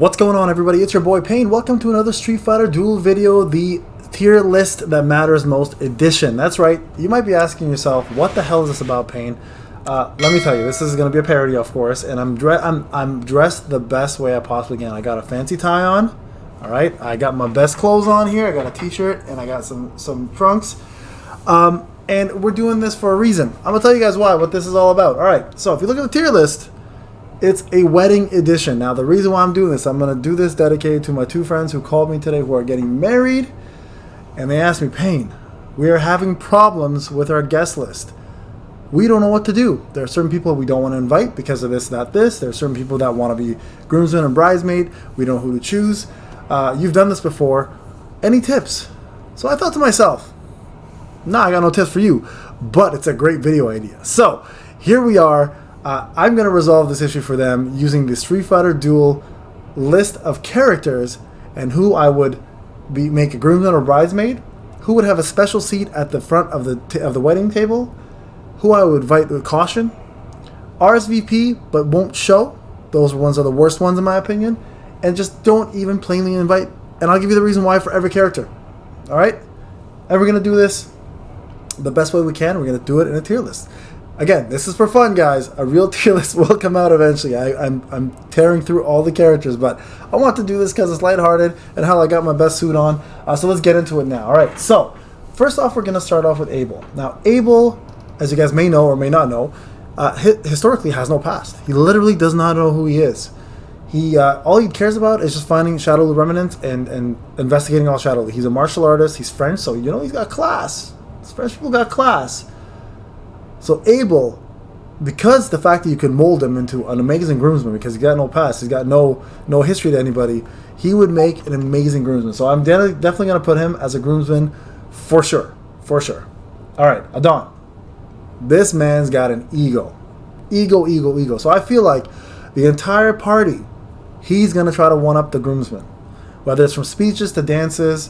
What's going on, everybody? It's your boy Payne. Welcome to another Street Fighter Duel video, the tier list that matters most edition. That's right. You might be asking yourself, what the hell is this about, Payne? Let me tell you, this is going to be a parody, of course, and I'm dressed the best way I possibly can. I got a fancy tie on, all right? I got my best clothes on here. I got a t-shirt, and I got some trunks. And we're doing this for a reason. I'm going to tell you guys what this is all about. All right, so if you look at the tier list, it's a wedding edition. Now, the reason why I'm doing this, I'm going to do this dedicated to my two friends who called me today who are getting married. And they asked me, Payne, we are having problems with our guest list. We don't know what to do. There are certain people we don't want to invite because of this, that, this. There are certain people that want to be groomsmen and bridesmaid. We don't know who to choose. You've done this before. Any tips? So I thought to myself, nah, I got no tips for you. But it's a great video idea. So here we are. I'm going to resolve this issue for them using the Street Fighter Duel list of characters and who I would make a groomsman or bridesmaid, who would have a special seat at the front of the wedding table, who I would invite with caution, RSVP but won't show. Those ones are the worst ones in my opinion, and just don't even plainly invite. And I'll give you the reason why for every character. All right, and we're going to do this the best way we can. We're going to do it in a tier list. Again, this is for fun, guys. A real tier list will come out eventually. I'm tearing through all the characters, but I want to do this because it's lighthearted, and hell, I got my best suit on. So let's get into it now. All right, so first off, we're going to start off with Abel. Now, Abel, as you guys may know or may not know, historically has no past. He literally does not know who he is. All he cares about is just finding Shadow remnants and investigating all Shadow. He's a martial artist. He's French, so you know he's got class. French people got class. So Abel, because the fact that you can mold him into an amazing groomsman, because he's got no past, he's got no history to anybody, he would make an amazing groomsman. So I'm definitely going to put him as a groomsman for sure. For sure. All right, Adon. This man's got an ego. Ego. So I feel like the entire party, he's going to try to one-up the groomsman. Whether it's from speeches to dances,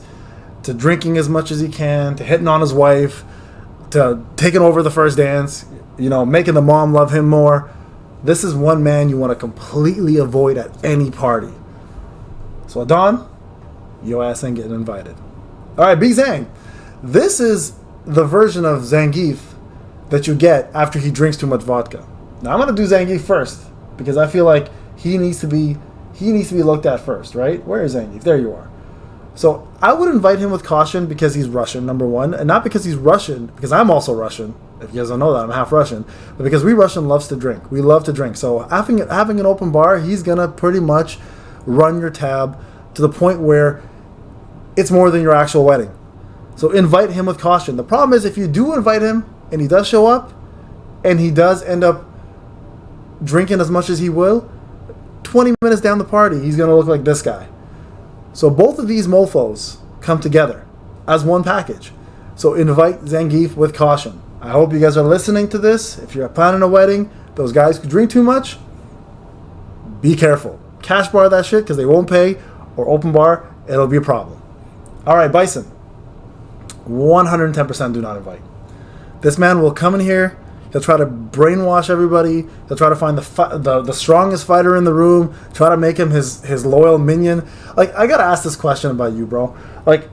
to drinking as much as he can, to hitting on his wife, to taking over the first dance, you know, making the mom love him more. This is one man you want to completely avoid at any party. So Adon, your ass ain't getting invited. All right, B Zang. This is the version of Zangief that you get after he drinks too much vodka. Now I'm gonna do Zangief first because I feel like he needs to be looked at first, right? Where is Zangief? There you are. So I would invite him with caution because he's Russian, number one, and not because he's Russian, because I'm also Russian. If you guys don't know that, I'm half Russian, but because we Russian loves to drink. We love to drink. So having an open bar, he's gonna pretty much run your tab to the point where it's more than your actual wedding. So invite him with caution. The problem is if you do invite him and he does show up and he does end up drinking as much as he will, 20 minutes down the party, he's gonna look like this guy. So both of these mofos come together as one package. So invite Zangief with caution. I hope you guys are listening to this. If you're planning a wedding, those guys who drink too much, be careful. Cash bar that shit because they won't pay, or open bar, it'll be a problem. All right, Bison. 110% do not invite. This man will come in here. He'll try to brainwash everybody. He'll try to find the strongest fighter in the room. Try to make him his loyal minion. Like, I gotta ask this question about you, bro. Like,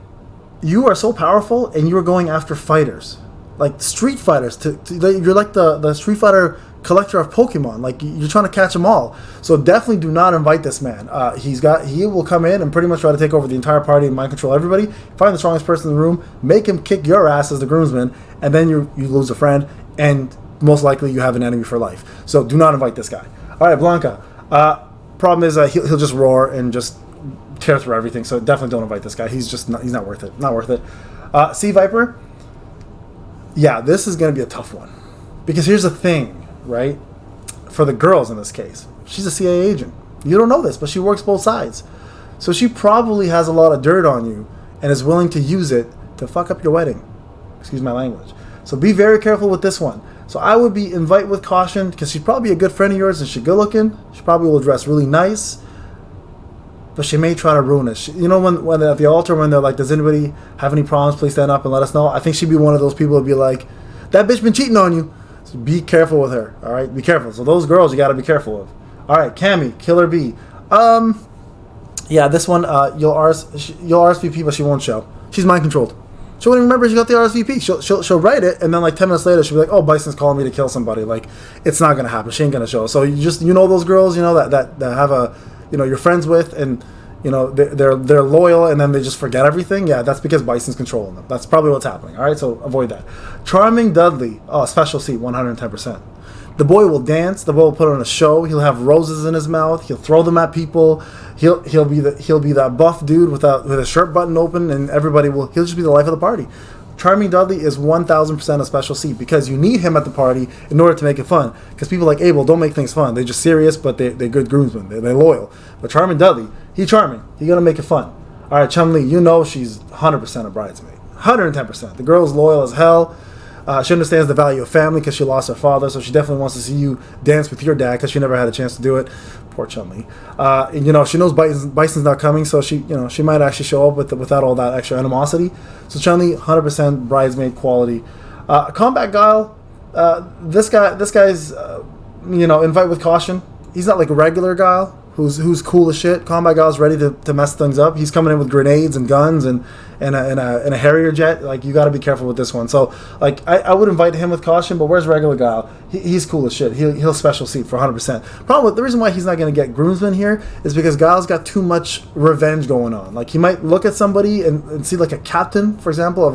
you are so powerful, and you are going after fighters, like street fighters. You're like the Street Fighter collector of Pokemon. Like, you're trying to catch them all. So definitely do not invite this man. He will come in and pretty much try to take over the entire party and mind control everybody. Find the strongest person in the room, make him kick your ass as the groomsman, and then you lose a friend and most likely you have an enemy for life. So do not invite this guy. All right, Blanca. Problem is he'll just roar and just tear through everything. So definitely don't invite this guy. He's not worth it. Not worth it. Sea Viper. Yeah, this is going to be a tough one. Because here's the thing, right? For the girls in this case, she's a CIA agent. You don't know this, but she works both sides. So she probably has a lot of dirt on you and is willing to use it to fuck up your wedding. Excuse my language. So be very careful with this one. So I would be invite with caution because she's probably a good friend of yours and she's good looking. She probably will dress really nice, but she may try to ruin it. You know, when they're at the altar, when they're like, does anybody have any problems? Please stand up and let us know. I think she'd be one of those people who'd be like, that bitch been cheating on you. So be careful with her. All right, be careful. So those girls you got to be careful of. All right, Cammy, Killer B. Yeah, this one you'll RSVP, but she won't show. She's mind controlled. She won't even remember she got the RSVP. She'll write it, and then like 10 minutes later, she'll be like, "Oh, Bison's calling me to kill somebody." Like, it's not gonna happen. She ain't gonna show. So you know those girls, that have a, you're friends with, and they're loyal, and then they just forget everything. Yeah, that's because Bison's controlling them. That's probably what's happening. All right, so avoid that. Charming Dudley. Oh, special seat, 110%. The boy will dance. The boy will put on a show. He'll have roses in his mouth. He'll throw them at people. He'll be that buff dude with a shirt button open, and he'll just be the life of the party. Charming Dudley is 1,000% a special seat because you need him at the party in order to make it fun. Because people like Abel don't make things fun. They're just serious, but they're good groomsmen. They're loyal. But Charming Dudley, he's charming. He's gonna make it fun. All right, Chun-Li, she's 100% a bridesmaid. 110%. The girl's loyal as hell. She understands the value of family because she lost her father, so she definitely wants to see you dance with your dad because she never had a chance to do it. Poor Chun-Li. She knows Bison's not coming, so she might actually show up without all that extra animosity. So Chun-Li, 100% bridesmaid quality. Combat Guile, this guy's invite with caution. He's not like a regular Guile who's cool as shit. Combat Guile's ready to mess things up. He's coming in with grenades and guns and a Harrier jet. Like, you got to be careful with this one. So like I would invite him with caution. But where's regular Guile? He's cool as shit. He'll special seat for 100%. The reason why he's not going to get groomsmen here is because Guile's got too much revenge going on. Like, he might look at somebody and see like a captain, for example,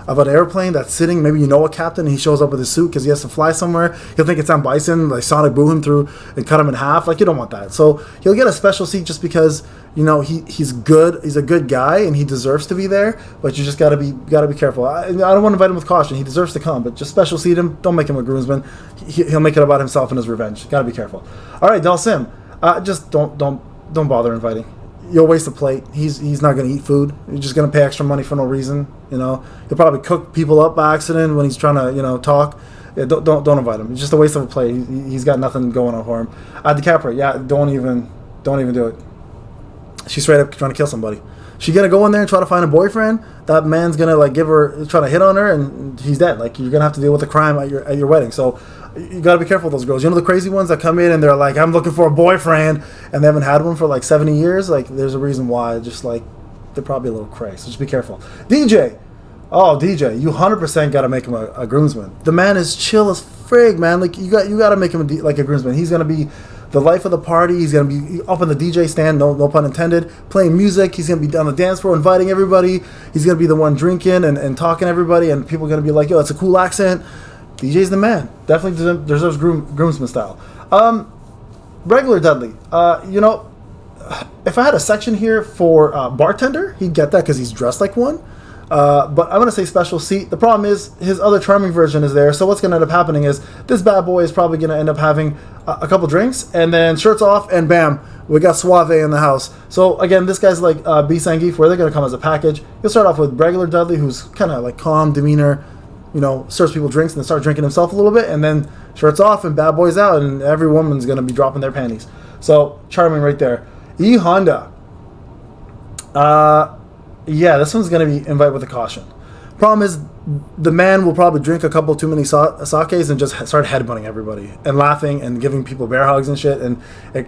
of an airplane that's sitting, maybe a captain, and he shows up with his suit because he has to fly somewhere. He'll think it's on Bison, like Sonic boom him through and cut him in half. Like, you don't want that. So he'll get a special seat just because he's good. He's a good guy and he deserves to be there. But you just gotta be careful. I don't want to invite him with caution. He deserves to come, but just special seat him. Don't make him a groomsman. He'll make it about himself and his revenge. Gotta be careful. All right, Del Sim, just don't bother inviting. You'll waste a plate. He's not going to eat food. You're just going to pay extra money for no reason. He'll probably cook people up by accident when he's trying to talk. Yeah, don't invite him. It's just a waste of a plate. He's got nothing going on for him. DiCaprio, yeah, don't even do it. She's straight up trying to kill somebody. She's gonna go in there and try to find a boyfriend. That man's gonna try to hit on her, and he's dead. Like, you're gonna have to deal with the crime at your wedding. So you gotta be careful with those girls. The crazy ones that come in and they're like, "I'm looking for a boyfriend," and they haven't had one for like 70 years. Like, there's a reason why. Just like, they're probably a little crazy. So just be careful. DJ, you 100% gotta make him a groomsman. The man is chill as frig, man. Like, you gotta make him a groomsman. He's gonna be the life of the party. He's going to be up on the DJ stand, no pun intended, playing music. He's going to be on the dance floor inviting everybody. He's going to be the one drinking and talking to everybody, and people are going to be like, "Yo, it's a cool accent." DJ's the man. Definitely deserves groomsman style. Regular Dudley. If I had a section here for bartender, he'd get that because he's dressed like one. But I'm going to say special seat. The problem is his other charming version is there. So what's going to end up happening is this bad boy is probably going to end up having a couple drinks and then shirts off and bam, we got Suave in the house. So again, this guy's like B. Sangeef, where they're going to come as a package. He'll start off with regular Dudley, who's kind of like calm demeanor, serves people drinks and then start drinking himself a little bit, and then shirts off and bad boys out, and every woman's going to be dropping their panties. So charming right there. E. Honda. Yeah, this one's going to be invite with a caution. Problem is, the man will probably drink a couple too many sakes and just start headbutting everybody and laughing and giving people bear hugs and shit. And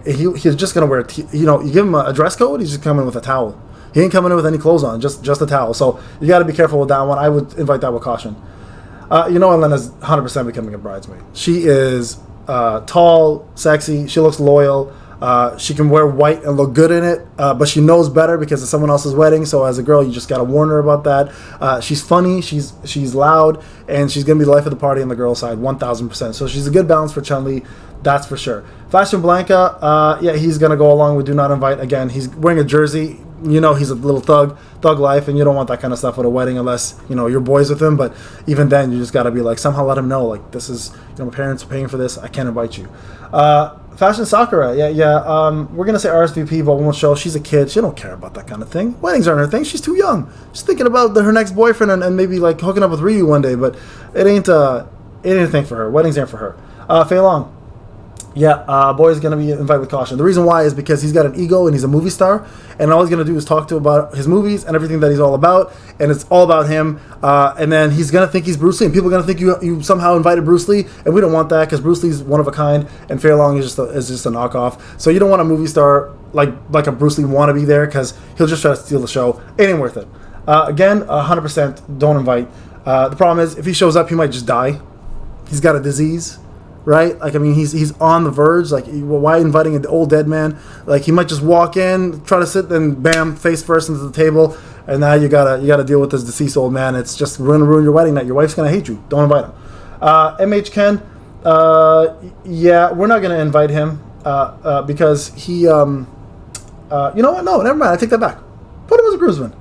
he's just going to wear, you give him a dress code, he's just coming with a towel. He ain't coming in with any clothes on, just a towel. So you got to be careful with that one. I would invite that with caution. Elena's 100% becoming a bridesmaid. She is tall, sexy, she looks loyal. She can wear white and look good in it, but she knows better because it's someone else's wedding. So as a girl, you just gotta warn her about that. She's funny, she's loud, and she's gonna be the life of the party on the girl side, 1,000%. So she's a good balance for Chun-Li, that's for sure. Fashion Blanca, yeah, he's gonna go along with do not invite. Again, he's wearing a jersey. He's a little thug life, and you don't want that kind of stuff at a wedding unless you're boys with him. But even then, you just gotta be like, somehow let him know, like, this is, my parents are paying for this, I can't invite you. Fashion Sakura, yeah. We're gonna say RSVP, but we won't show. She's a kid. She don't care about that kind of thing. Weddings aren't her thing. She's too young. She's thinking about her next boyfriend and maybe like hooking up with Ryu one day. But it ain't a thing for her. Weddings ain't for her. Fei Long, yeah. Boy's gonna be invited with caution. The reason why is because he's got an ego and he's a movie star, and all he's gonna do is talk about his movies and everything that he's all about, and it's all about him. And then he's gonna think he's Bruce Lee, and people are gonna think you somehow invited Bruce Lee, and we don't want that because Bruce Lee's one of a kind, and Fei Long is just a knockoff. So you don't want a movie star like a Bruce Lee wannabe there, because he'll just try to steal the show. It ain't worth it. Again, 100% don't invite. The problem is, if he shows up, he might just die. He's got a disease, right? Like, I mean, he's on the verge. Like, why inviting an old dead man? Like, he might just walk in, try to sit, then bam, face first into the table, and now you gotta deal with this deceased old man. It's just gonna ruin your wedding night. Your wife's gonna hate you. Don't invite him. MH Ken, yeah, we're not gonna invite him because he, you know what? No, never mind. I take that back. Put him as a groomsman.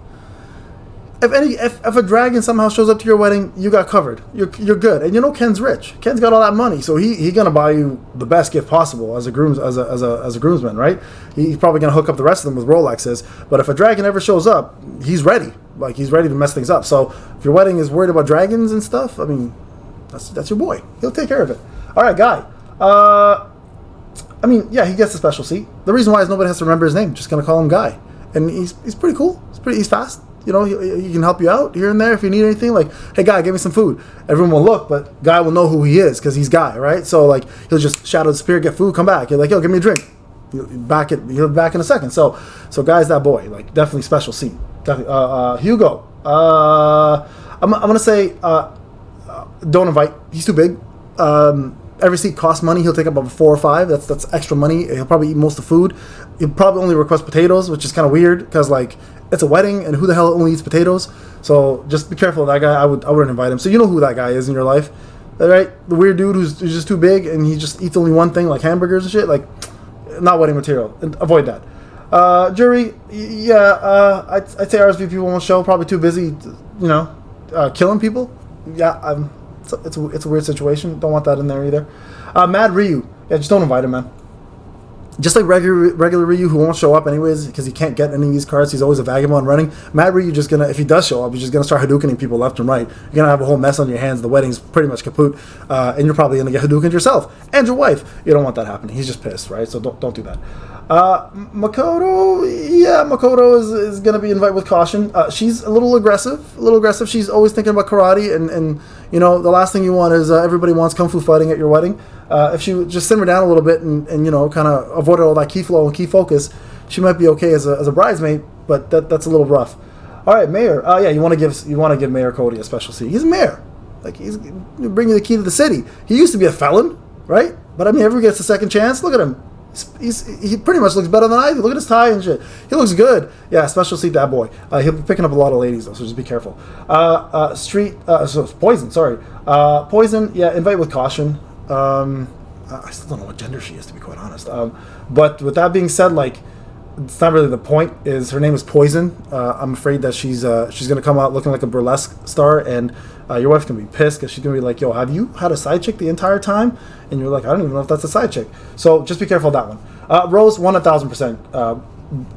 If a dragon somehow shows up to your wedding, you got covered. You're good. And you know Ken's rich. Ken's got all that money, so he gonna buy you the best gift possible as a groomsman, right? He's probably gonna hook up the rest of them with Rolexes. But if a dragon ever shows up, he's ready. Like, he's ready to mess things up. So if your wedding is worried about dragons and stuff, I mean, that's your boy. He'll take care of it. All right, Guy. I mean, yeah, he gets a special seat. The reason why is nobody has to remember his name. Just gonna call him Guy, and he's pretty cool. He's fast. You know, he can help you out here and there if you need anything. Like, hey, Guy, give me some food. Everyone will look, but Guy will know who he is because he's Guy, right? So, like, he'll just shadow disappear, get food, come back. You're like, yo, give me a drink. He'll be back in a second. So Guy's that boy. Like, definitely special seat. Definitely. Hugo. I'm gonna say don't invite. He's too big. Every seat costs money. He'll take up about 4 or 5. That's extra money. He'll probably eat most of the food. He'll probably only request potatoes, which is kind of weird because, like, it's a wedding, and who the hell only eats potatoes? So just be careful of that guy. I wouldn't invite him. So you know who that guy is in your life, right? The weird dude who's just too big and he just eats only one thing, like hamburgers and shit. Like, not wedding material. Avoid that. Jury, yeah. I'd say RSVP people won't show. Probably too busy, you know, killing people. Yeah, it's a weird situation. Don't want that in there either. Mad Ryu, yeah, just don't invite him, man. Just like regular Ryu, who won't show up anyways because he can't get any of these cards. He's always a vagabond running. Mad Ryu just gonna, if he does show up, he's just gonna start Hadoukening people left and right. You're gonna have a whole mess on your hands. The wedding's pretty much kaput, and you're probably gonna get Hadoukened yourself and your wife. You don't want that happening. He's just pissed, right? So don't do that. Makoto, yeah, Makoto is gonna be invited with caution. She's a little aggressive. She's always thinking about karate, and you know, the last thing you want is everybody wants kung fu fighting at your wedding. If she would just simmer down a little bit and you know, kind of avoided all that key flow and key focus, she might be okay as a bridesmaid, but that's a little rough. All right, Mayor. Yeah, you want to give Mayor Cody a special seat. He's mayor. Like, he's bringing the key to the city. He used to be a felon, right? But I mean, everyone gets a second chance. Look at him. He pretty much looks better than I do. Look at his tie and shit. He looks good. Yeah, special seat, that boy. He'll be picking up a lot of ladies though, so just be careful. Poison. Sorry, Poison. Yeah, invite with caution. I still don't know what gender she is, to be quite honest. But with that being said, like, it's not really the point. Is her name is Poison. I'm afraid that she's gonna come out looking like a burlesque star, and your wife's gonna be pissed because she's gonna be like, "Yo, have you had a side chick the entire time?" And you're like, "I don't even know if that's a side chick." So just be careful of that one. Rose, 1,000%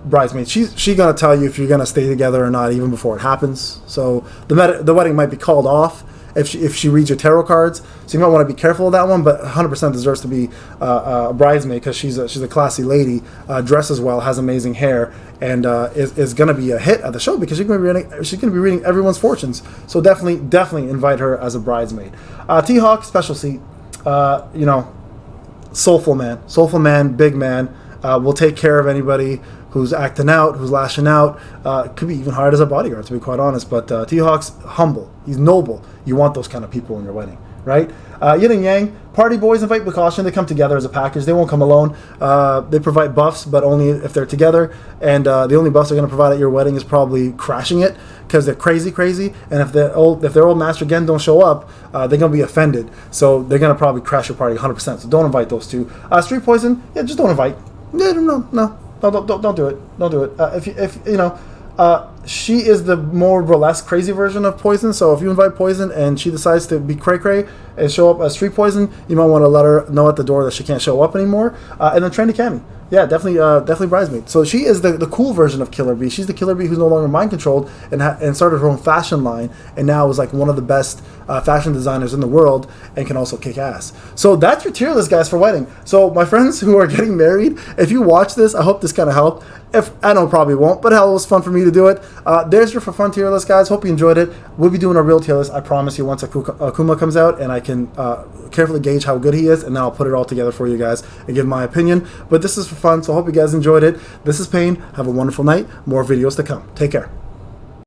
bridesmaid. She's gonna tell you if you're gonna stay together or not even before it happens. So the wedding might be called off if she reads your tarot cards. So you might want to be careful of that one, but 100% deserves to be a bridesmaid because she's a classy lady, dresses well, has amazing hair, and is going to be a hit at the show because she's going to be reading everyone's fortunes. So definitely invite her as a bridesmaid. T-Hawk, special seat. You know, soulful man, big man. Will take care of anybody who's acting out, who's lashing out. Could be even hired as a bodyguard, to be quite honest. But T-Hawk's humble. He's noble. You want those kind of people in your wedding, right? Yin and Yang, party boys invite with caution. They come together as a package. They won't come alone. They provide buffs, but only if they're together. And the only buffs they're going to provide at your wedding is probably crashing it because they're crazy. And if their old master again don't show up, they're going to be offended. So they're going to probably crash your party 100%. So don't invite those two. Street Poison, yeah, just don't invite. No. Don't do it. Don't do it. If you know, she is the more burlesque, crazy version of Poison. So if you invite Poison and she decides to be cray and show up as Street Poison, you might want to let her know at the door that she can't show up anymore. And then Trendy Cammy. Yeah, definitely bridesmaid. So she is the cool version of Killer Bee. She's the Killer Bee who's no longer mind controlled and started her own fashion line, and now is like one of the best fashion designers in the world and can also kick ass. So that's your tier list, guys, for wedding. So my friends who are getting married, if you watch this, I hope this kind of helped. If I know, probably won't, but hell, it was fun for me to do it. There's your for fun tier list, guys. Hope you enjoyed it. We'll be doing a real tier list, I promise you, once Akuma comes out, and I can carefully gauge how good he is, and then I'll put it all together for you guys and give my opinion. But this is for fun, so I hope you guys enjoyed it. This is Payne. Have a wonderful night. More videos to come. Take care.